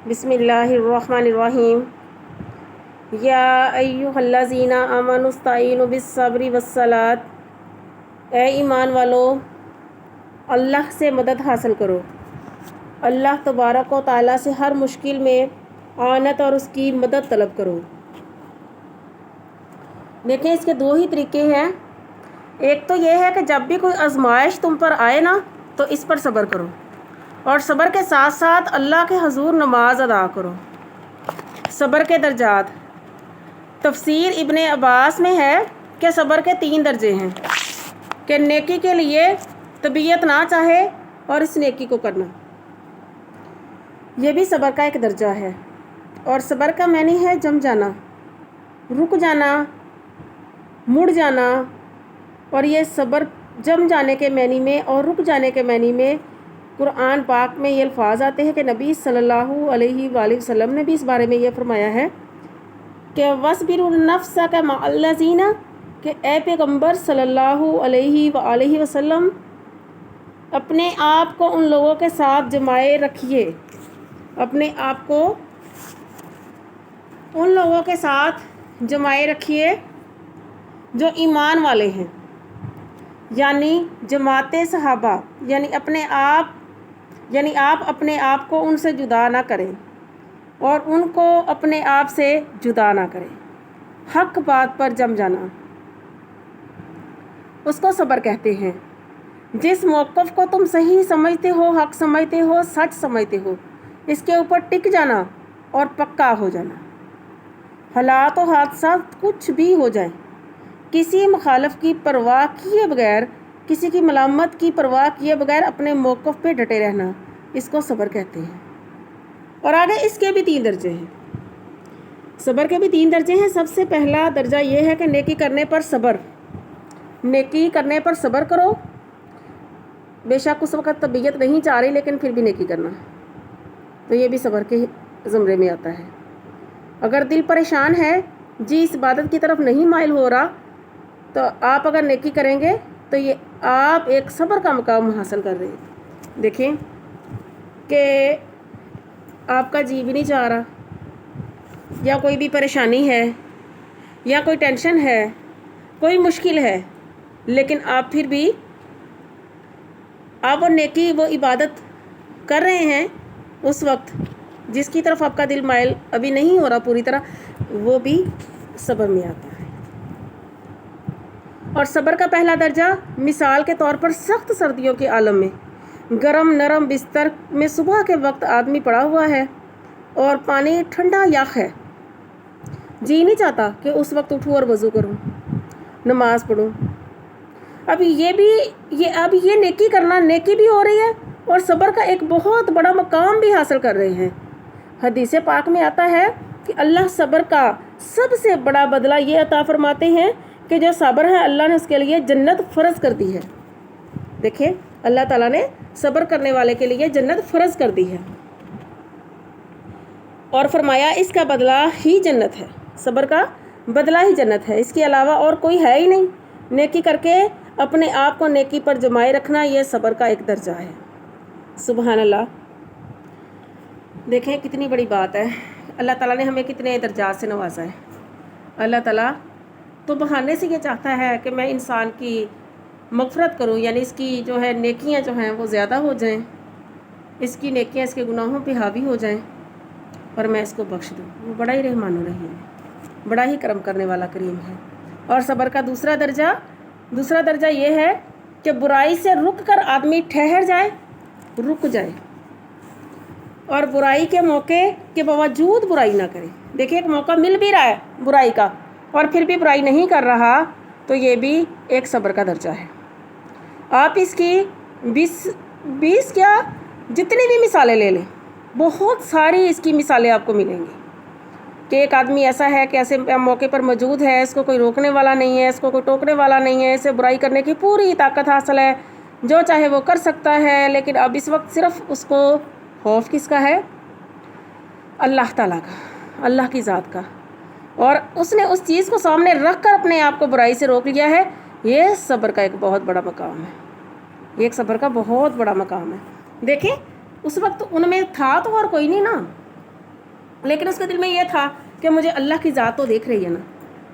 بسم اللہ الرحمن الرحیم یا ایھا آمنوا استعینوا بالصبر والصلاۃ، اے ایمان والو اللہ سے مدد حاصل کرو، اللہ تبارک و تعالیٰ سے ہر مشکل میں اعانت اور اس کی مدد طلب کرو۔ دیکھیں اس کے دو ہی طریقے ہیں۔ ایک تو یہ ہے کہ جب بھی کوئی آزمائش تم پر آئے نا تو اس پر صبر کرو، اور صبر کے ساتھ ساتھ اللہ کے حضور نماز ادا کرو۔ صبر کے درجات، تفسیر ابن عباس میں ہے کہ صبر کے 3 درجے ہیں، کہ نیکی کے لیے طبیعت نہ چاہے اور اس نیکی کو کرنا، یہ بھی صبر کا ایک درجہ ہے۔ اور صبر کا معنی ہے جم جانا، رک جانا، مڑ جانا، اور یہ صبر جم جانے کے معنی میں اور رک جانے کے معنی میں قرآن پاک میں یہ الفاظ آتے ہیں کہ نبی صلی اللہ علیہ وآلہ وسلم نے بھی اس بارے میں یہ فرمایا ہے کہ وَاصْبِرْ نَفْسَكَ مَعَ الَّذِينَ، کہ اے پیغمبر صلی اللہ علیہ وآلہ وسلم اپنے آپ کو ان لوگوں کے ساتھ جمائے رکھیے، اپنے آپ کو ان لوگوں کے ساتھ جمائے رکھیے جو ایمان والے ہیں، یعنی جماعت صحابہ، یعنی آپ اپنے آپ کو ان سے جدا نہ کریں اور ان کو اپنے آپ سے جدا نہ کریں۔ حق بات پر جم جانا، اس کو صبر کہتے ہیں۔ جس موقف کو تم صحیح سمجھتے ہو، حق سمجھتے ہو، سچ سمجھتے ہو، اس کے اوپر ٹک جانا اور پکا ہو جانا۔ حالات و حادثات کچھ بھی ہو جائیں، کسی مخالف کی پرواہ کیے بغیر، کسی کی ملامت کی پرواہ کیے بغیر اپنے موقف پہ ڈٹے رہنا، اس کو صبر کہتے ہیں۔ اور آگے اس کے بھی 3 درجے ہیں، صبر کے بھی 3 درجے ہیں۔ سب سے پہلا درجہ یہ ہے کہ نیکی کرنے پر صبر، نیکی کرنے پر صبر کرو، بے شک اس وقت طبیعت نہیں چاہ رہی لیکن پھر بھی نیکی کرنا، تو یہ بھی صبر کے زمرے میں آتا ہے۔ اگر دل پریشان ہے، جی اس عبادت کی طرف نہیں مائل ہو رہا، تو آپ اگر نیکی کریں گے تو یہ آپ ایک صبر کا مقام حاصل کر رہے ہیں۔ دیکھیں کہ آپ کا جی بھی نہیں چاہ رہا، یا کوئی بھی پریشانی ہے، یا کوئی ٹینشن ہے، کوئی مشکل ہے، لیکن آپ پھر بھی آپ وہ نیکی، وہ عبادت کر رہے ہیں اس وقت جس کی طرف آپ کا دل مائل ابھی نہیں ہو رہا پوری طرح، وہ بھی صبر میں آتا ہے۔ اور صبر کا پہلا درجہ مثال کے طور پر سخت سردیوں کے عالم میں گرم نرم بستر میں صبح کے وقت آدمی پڑا ہوا ہے اور پانی ٹھنڈا یخ ہے، جی نہیں چاہتا کہ اس وقت اٹھوں اور وضو کروں، نماز پڑھوں۔ اب یہ نیکی کرنا، نیکی بھی ہو رہی ہے اور صبر کا ایک بہت بڑا مقام بھی حاصل کر رہے ہیں۔ حدیث پاک میں آتا ہے کہ اللہ صبر کا سب سے بڑا بدلہ یہ عطا فرماتے ہیں کہ جو صبر ہے اللہ نے اس کے لیے جنت فرض کر دی ہے۔ دیکھیں اللہ تعالیٰ نے صبر کرنے والے کے لیے جنت فرض کر دی ہے، اور فرمایا اس کا بدلہ ہی جنت ہے، صبر کا بدلہ ہی جنت ہے، اس کے علاوہ اور کوئی ہے ہی نہیں۔ نیکی کر کے اپنے آپ کو نیکی پر جمائے رکھنا، یہ صبر کا ایک درجہ ہے۔ سبحان اللہ، دیکھیں کتنی بڑی بات ہے، اللہ تعالیٰ نے ہمیں کتنے درجات سے نوازا ہے۔ اللہ تعالیٰ تو بہانے سے یہ چاہتا ہے کہ میں انسان کی مغفرت کروں، یعنی اس کی جو ہے نیکیاں جو ہیں وہ زیادہ ہو جائیں، اس کی نیکیاں اس کے گناہوں پہ حاوی ہو جائیں اور میں اس کو بخش دوں۔ وہ بڑا ہی رحمان الرحیم ہے، بڑا ہی کرم کرنے والا کریم ہے۔ اور صبر کا دوسرا درجہ یہ ہے کہ برائی سے رک کر آدمی ٹھہر جائے، رک جائے، اور برائی کے موقع کے باوجود برائی نہ کرے۔ دیکھیں ایک موقع مل بھی رہا ہے برائی کا اور پھر بھی برائی نہیں کر رہا، تو یہ بھی ایک صبر کا درجہ ہے۔ آپ اس کی 20 کیا جتنی بھی مثالیں لے لیں، بہت ساری اس کی مثالیں آپ کو ملیں گی کہ ایک آدمی ایسا ہے کہ ایسے موقع پر موجود ہے، اس کو کوئی روکنے والا نہیں ہے، اس کو کوئی ٹوکنے والا نہیں ہے، اسے برائی کرنے کی پوری طاقت حاصل ہے، جو چاہے وہ کر سکتا ہے، لیکن اب اس وقت صرف اس کو خوف کس کا ہے؟ اللہ تعالیٰ کا، اللہ کی ذات کا، اور اس نے اس چیز کو سامنے رکھ کر اپنے آپ کو برائی سے روک لیا ہے۔ یہ صبر کا ایک بہت بڑا مقام ہے، یہ ایک صبر کا بہت بڑا مقام ہے۔ دیکھیں اس وقت ان میں تھا تو اور کوئی نہیں نا، لیکن اس کے دل میں یہ تھا کہ مجھے اللہ کی ذات تو دیکھ رہی ہے نا،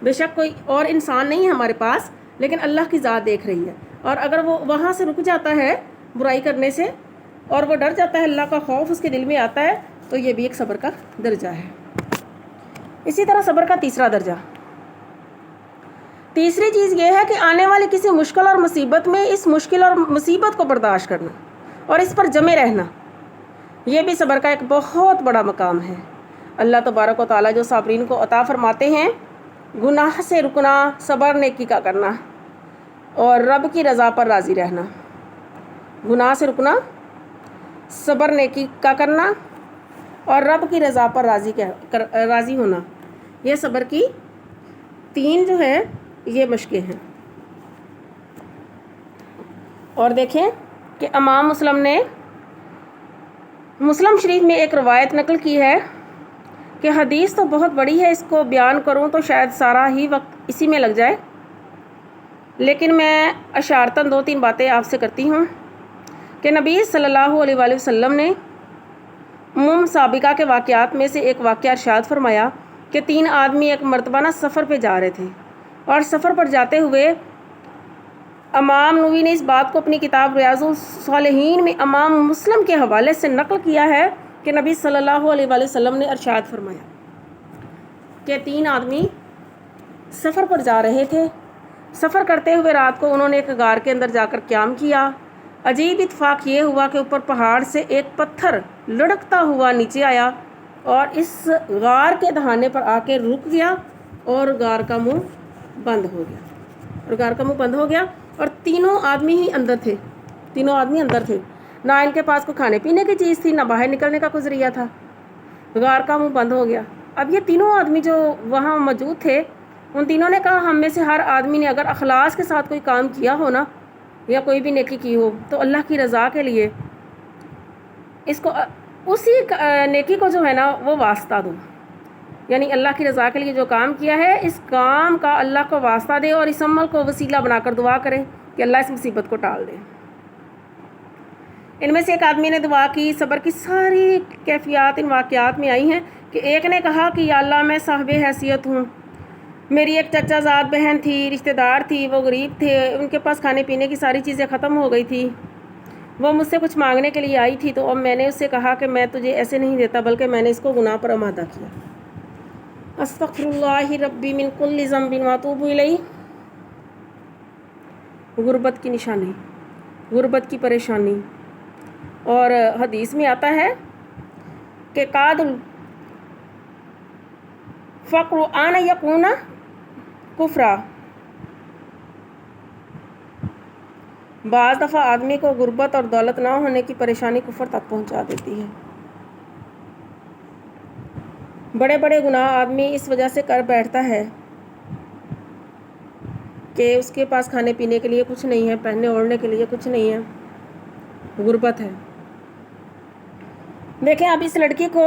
بے شک کوئی اور انسان نہیں ہے ہمارے پاس، لیکن اللہ کی ذات دیکھ رہی ہے، اور اگر وہ وہاں سے رک جاتا ہے برائی کرنے سے اور وہ ڈر جاتا ہے، اللہ کا خوف اس کے دل میں آتا ہے، تو یہ بھی ایک صبر کا درجہ ہے۔ اسی طرح صبر کا تیسرا درجہ، تیسری چیز یہ ہے کہ آنے والی کسی مشکل اور مصیبت میں اس مشکل اور مصیبت کو برداشت کرنا اور اس پر جمے رہنا، یہ بھی صبر کا ایک بہت بڑا مقام ہے۔ اللہ تبارک و تعالیٰ جو صابرین کو عطا فرماتے ہیں گناہ سے رکنا، صبر نیکی کا کرنا اور رب کی رضا پر راضی رہنا۔ گناہ سے رکنا، صبر نیکی کا کرنا اور رب کی رضا پر راضی ہونا، یہ صبر کی تین جو ہے یہ مشقیں ہیں۔ اور دیکھیں کہ امام مسلم نے مسلم شریف میں ایک روایت نقل کی ہے کہ حدیث تو بہت بڑی ہے، اس کو بیان کروں تو شاید سارا ہی وقت اسی میں لگ جائے، لیکن میں اشارتاً 2-3 باتیں آپ سے کرتی ہوں کہ نبی صلی اللہ علیہ وآلہ وسلم نے سابقہ کے واقعات میں سے ایک واقعہ ارشاد فرمایا کہ 3 آدمی ایک مرتبہ سفر پہ جا رہے تھے، اور سفر پر جاتے ہوئے امام نووی نے اس بات کو اپنی کتاب ریاض الصالحین میں امام مسلم کے حوالے سے نقل کیا ہے کہ نبی صلی اللہ علیہ وآلہ وسلم نے ارشاد فرمایا کہ 3 آدمی سفر پر جا رہے تھے، سفر کرتے ہوئے رات کو انہوں نے ایک غار کے اندر جا کر قیام کیا۔ عجیب اتفاق یہ ہوا کہ اوپر پہاڑ سے ایک پتھر لڑکتا ہوا نیچے آیا اور اس غار کے دہانے پر آ کے رک گیا، اور غار کا منہ بند ہو گیا، اور تینوں آدمی ہی اندر تھے، نہ ان کے پاس کوئی کھانے پینے کی چیز تھی، نہ باہر نکلنے کا کوئی ذریعہ تھا، غار کا منہ بند ہو گیا۔ اب یہ تینوں آدمی جو وہاں موجود تھے، ان تینوں نے کہا ہم میں سے ہر آدمی نے اگر اخلاص کے ساتھ کوئی کام کیا ہو نا، یا کوئی بھی نیکی کی ہو، تو اللہ کی رضا کے لیے اس کو اسی نیکی کو جو ہے نا وہ واسطہ دو، یعنی اللہ کی رضا کے لیے جو کام کیا ہے اس کام کا اللہ کو واسطہ دے، اور اس عمل کو وسیلہ بنا کر دعا کرے کہ اللہ اس مصیبت کو ٹال دے۔ ان میں سے ایک آدمی نے دعا کی، صبر کی ساری کیفیات ان واقعات میں آئی ہیں کہ ایک نے کہا کہ یا اللہ میں صاحب حیثیت ہوں، میری ایک چچا زاد بہن تھی، رشتہ دار تھی، وہ غریب تھے، ان کے پاس کھانے پینے کی ساری چیزیں ختم ہو گئی تھی، وہ مجھ سے کچھ مانگنے کے لیے آئی تھی، تو اب میں نے اس سے کہا کہ میں تجھے ایسے نہیں دیتا، بلکہ میں نے اس کو گناہ پر آمادہ کیا۔ استغفر اللہ ربی من کل ذنب واتوب الیہ۔ غربت کی نشانی، غربت کی پریشانی، اور حدیث میں آتا ہے کہ قاد الفقر ان یکون کفرا، بعض دفعہ آدمی کو غربت اور دولت نہ ہونے کی پریشانی کفر تک پہنچا دیتی ہے۔ بڑے بڑے گناہ آدمی اس وجہ سے کر بیٹھتا ہے کہ اس کے پاس کھانے پینے کے لیے کچھ نہیں ہے، پہننے اوڑھنے کے لیے کچھ نہیں ہے، غربت ہے۔ دیکھیں اب اس لڑکی کو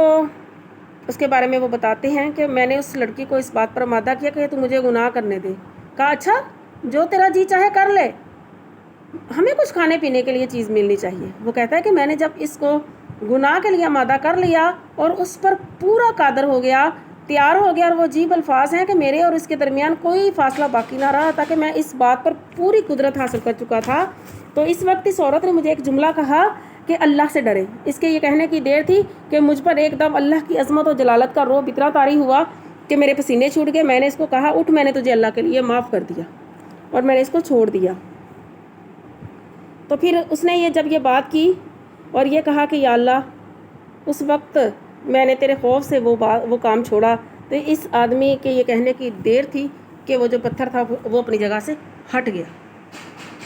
اس کے بارے میں وہ بتاتے ہیں کہ میں نے اس لڑکی کو اس بات پر آمادہ کیا کہ تو مجھے گناہ کرنے دے۔ کہا اچھا جو تیرا جی چاہے کر لے، ہمیں کچھ کھانے پینے کے لیے چیز ملنی چاہیے۔ وہ کہتا ہے کہ میں نے جب اس کو گناہ کے لیے آمادہ کر لیا اور اس پر پورا قادر ہو گیا، تیار ہو گیا، اور وہ عجیب الفاظ ہیں کہ میرے اور اس کے درمیان کوئی فاصلہ باقی نہ رہا تاکہ میں اس بات پر پوری قدرت حاصل کر چکا تھا، تو اس وقت اس عورت نے مجھے ایک جملہ کہا کہ اللہ سے ڈرے۔ اس کے یہ کہنے کی دیر تھی کہ مجھ پر ایک دم اللہ کی عظمت و جلالت کا رعب اتنا طاری ہوا کہ میرے پسینے چھوٹ گئے۔ میں نے اس کو کہا اٹھ، میں نے تجھے اللہ کے لیے معاف کر دیا، اور میں نے اس کو چھوڑ دیا۔ تو پھر اس نے جب یہ بات کی اور یہ کہا کہ یا اللہ اس وقت میں نے تیرے خوف سے وہ کام چھوڑا، تو اس آدمی کے یہ کہنے کی دیر تھی کہ وہ جو پتھر تھا وہ اپنی جگہ سے ہٹ گیا۔